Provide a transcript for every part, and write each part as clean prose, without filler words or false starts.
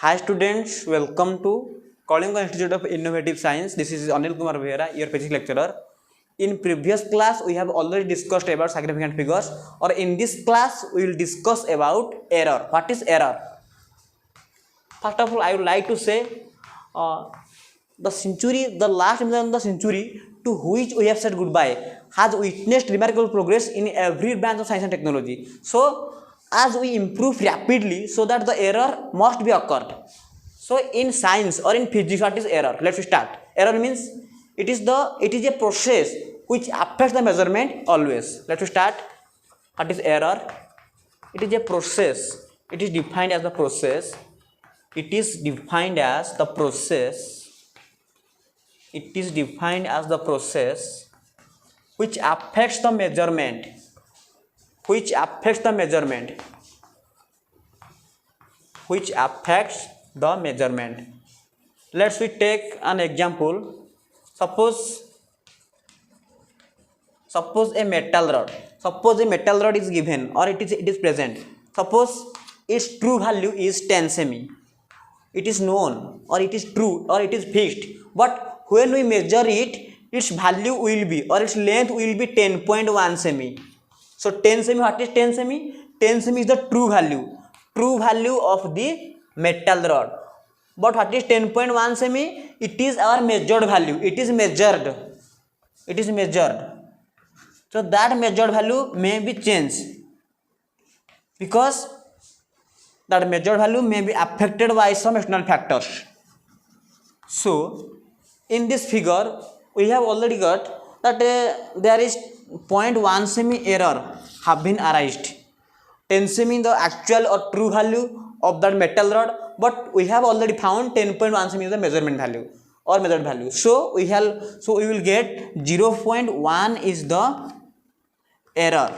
Hi students, welcome to Kalinga Institute of Innovative Science. This is Anil Kumar Behera, your physics lecturer. In previous class, we have already discussed about significant figures, or in this class, we will discuss about error. What is error? First of all, I would like to say uh, the last million of the century to which we have said goodbye has witnessed remarkable progress in every branch of science and technology. So, as we improve rapidly, so that the error must be occurred. So, in science or in physics, what is error? Let's start. Error means it is a process which affects the measurement always. Let's start. What is error? It is a process. It is defined as the process. It is defined as the process. It is defined as the process which affects the measurement. Which affects the measurement. Which affects the measurement. Let's we take an example. Suppose a metal rod. Suppose a metal rod is given or it is present. Suppose its true value is 10 semi. It is known or it is true or it is fixed. But when we measure it, its value will be or its length will be 10.1 semi. So 10 semi, what is 10 semi? 10 semi is the true value of the metal rod. But what is 10.1 semi? It is our measured value. It is measured. So that measured value may be changed because that measured value may be affected by some external factors. So in this figure we have already got that there is 0.1 semi error have been arised. 10 semi the actual or true value of that metal rod, but we have already found 10.1 semi is the measurement value or measured value. So we will get 0.1 is the error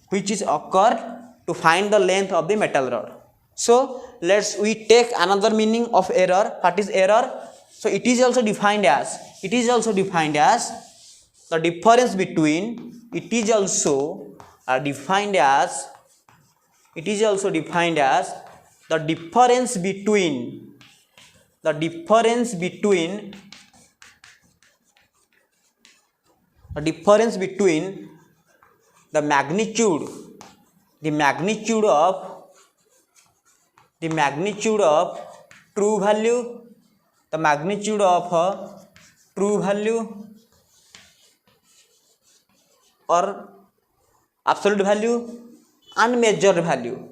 which is occurred to find the length of the metal rod. So we take another meaning of error. What is error? So it is also defined as the difference between the magnitude of true value, or absolute value and measured value.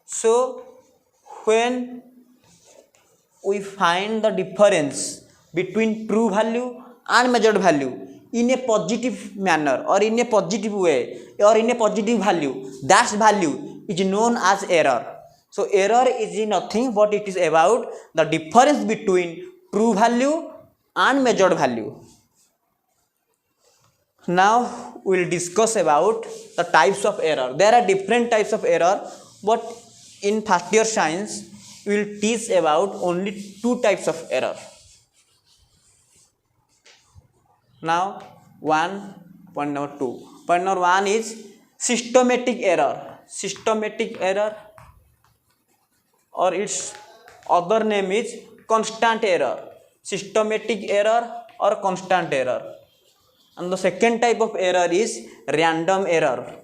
So when we find the difference between true value and measured value in a positive manner or in a positive way or in a positive value, that value is known as error. So error is nothing but it is about the difference between true value and measured value. Now we will discuss about the types of error. There are different types of error, but in first year science we will teach about only two types of error. Now point number 2. Point number 1 is systematic error or its other name is constant error. Systematic error or constant error. And the second type of error is random error.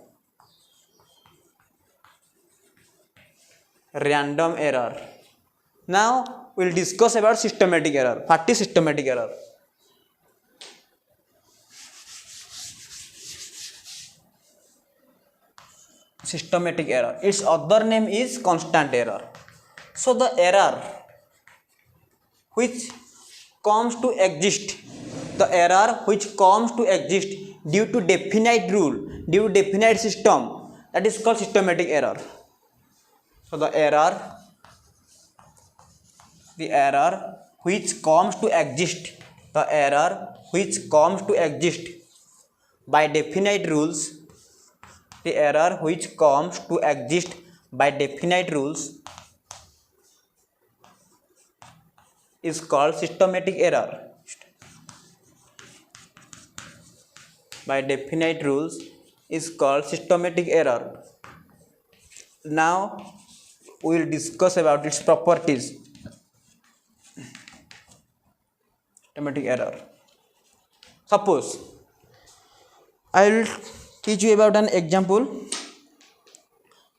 Now we will discuss about systematic error. What is systematic error? Systematic error. Its other name is constant error. So the error which comes to exist due to definite rule, due to definite system, that is called systematic error. So the error which comes to exist by definite rules, is called systematic error. By definite rules is called systematic error. Now we will discuss about its properties. Systematic error. Suppose I will teach you about an example.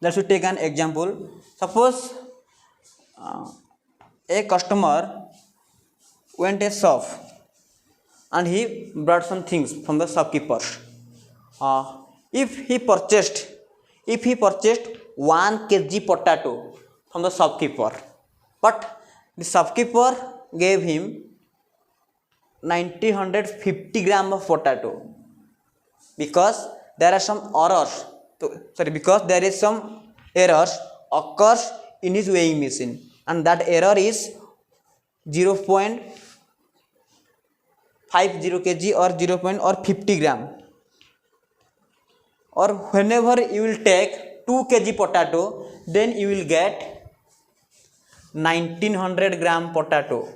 Let's take an example. Suppose a customer went a shop and he brought some things from the shopkeeper. If he purchased 1 kg potato from the shopkeeper, but the shopkeeper gave him 950 gram of potato, because there are some errors. Because there is some errors occurs in his weighing machine, and that error is 0.50 kg or 50 gram. Or whenever you will take 2 kg potato, then you will get 1900 gram potato.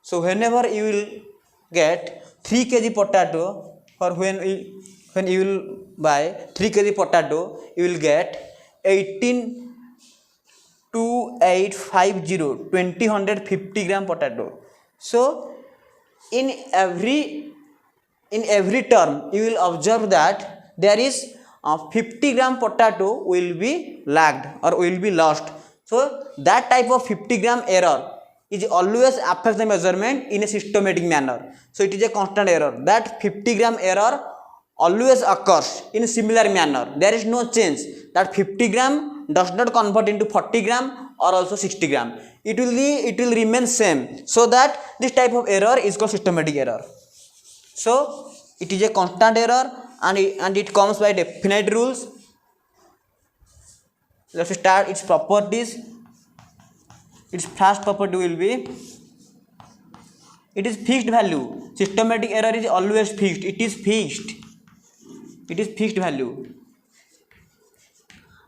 So whenever you will get 3 kg potato, or when you will buy 3 kg potato, you will get 2050 gram potato. So in every term you will observe that there is 50 gram potato will be lagged or will be lost. So that type of 50 gram error is always affects the measurement in a systematic manner. So it is a constant error. That 50 gram error always occurs in a similar manner. There is no change. That 50 gram does not convert into 40 gram or also 60 gram. It will remain same. So that this type of error is called systematic error. So it is a constant error and it comes by definite rules. Let's start its properties. Its first property will be, it is fixed value. Systematic error is always fixed. It is fixed value.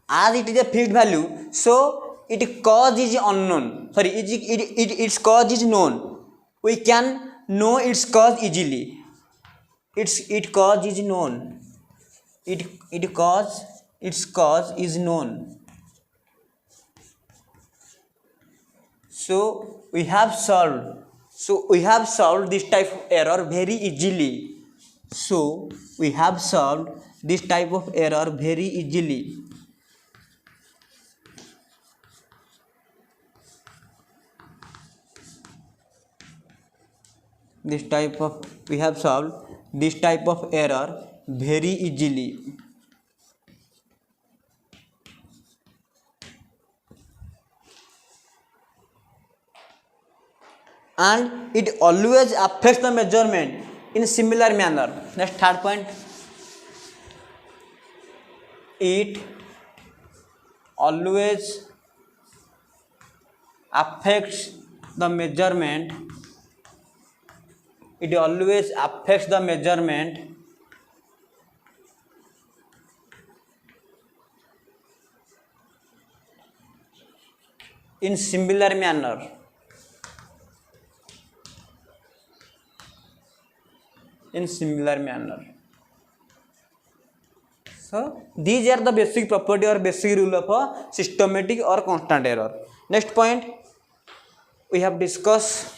As it is a fixed value, so its cause is unknown. Its cause is known. We can know its cause easily. Its cause is known. Its cause is known. So we have solved this type of error very easily. We have solved this type of error very easily. And it always affects the measurement in a similar manner. Next, third point. It always affects the measurement. It always affects the measurement in similar manner. So these are the basic property or basic rule of a systematic or constant error. Next point we have discussed.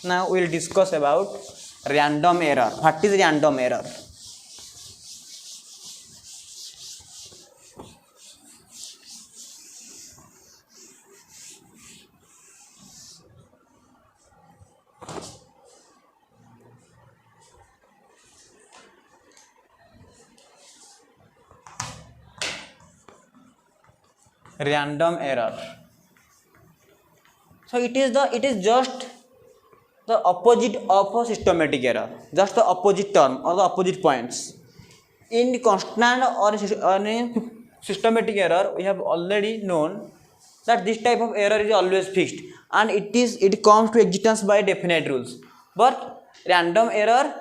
Now we will discuss about random error. What is random error? Random error. So it is just the opposite of a systematic error, just the opposite term or the opposite points. In constant or systematic error, we have already known that this type of error is always fixed and it comes to existence by definite rules. But random error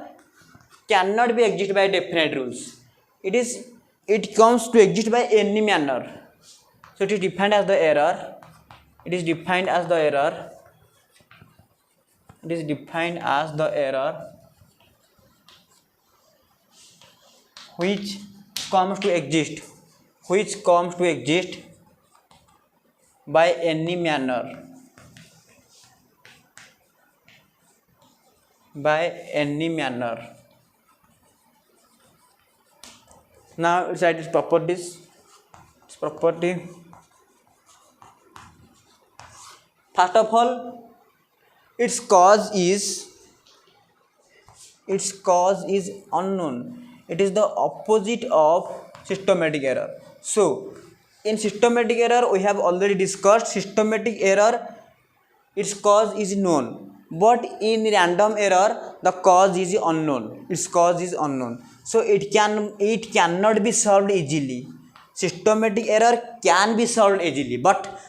cannot be exist by definite rules. It comes to exist by any manner. So it is defined as the error. It is defined as the error which comes to exist which comes to exist by any manner, by any manner. Now let's write its properties. Its property, first of all, its cause is unknown. It is the opposite of systematic error. So in systematic error we have already discussed systematic error, its cause is known, but in random error the cause is unknown, its cause is unknown. So it cannot be solved easily. Systematic error can be solved easily, but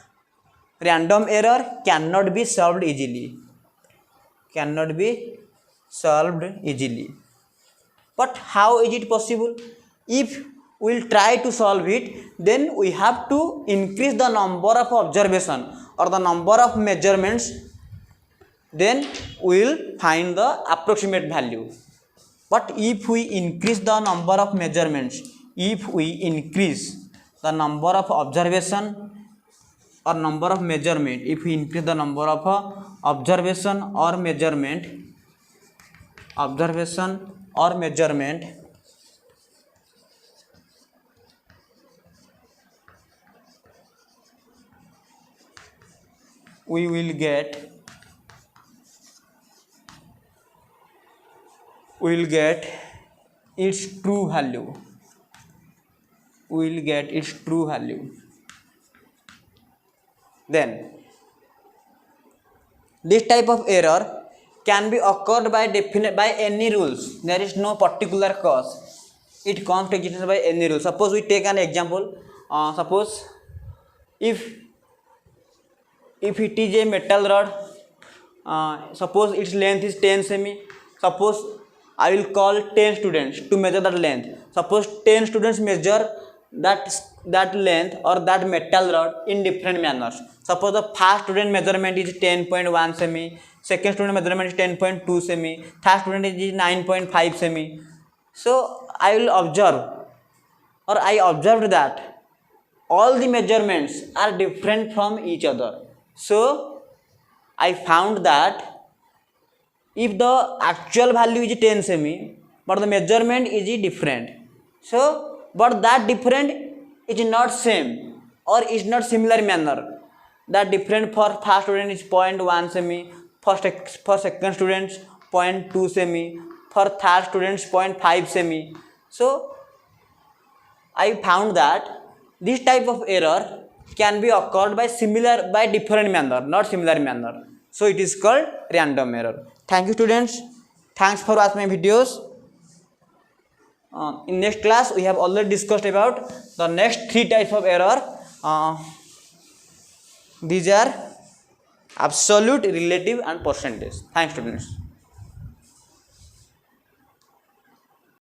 random error cannot be solved easily, cannot be solved easily. But how is it possible? If we will try to solve it, then we have to increase the number of observation or the number of measurements, then we will find the approximate value. But if we increase the number of measurements, if we increase the number of observation or number of measurement, if we increase the number of observation or measurement, we will get its true value, we will get its true value. Then this type of error can be occurred by any rules. There is no particular cause, it comes to existence by any rule. Suppose we take an example. Suppose if it is a metal rod, suppose its length is 10 semi. Suppose I will call 10 students to measure that length. Suppose 10 students measure that length or that metal rod in different manners. Suppose the first student measurement is 10.1 semi, second student measurement is 10.2 semi, third student is 9.5 semi. So I will observe, or I observed that all the measurements are different from each other. So I found that if the actual value is 10 semi but the measurement is different, so but that different is not same or is not similar manner. That different for first student is 0.1 semi, for second students 0.2 semi, for third students 0.5 semi. So I found that this type of error can be occurred by different manner, not similar manner. So it is called random error. Thank you students, thanks for watching my videos. In next class we have already discussed about the next 3 types of error. These are absolute, relative and percentage. Thanks students.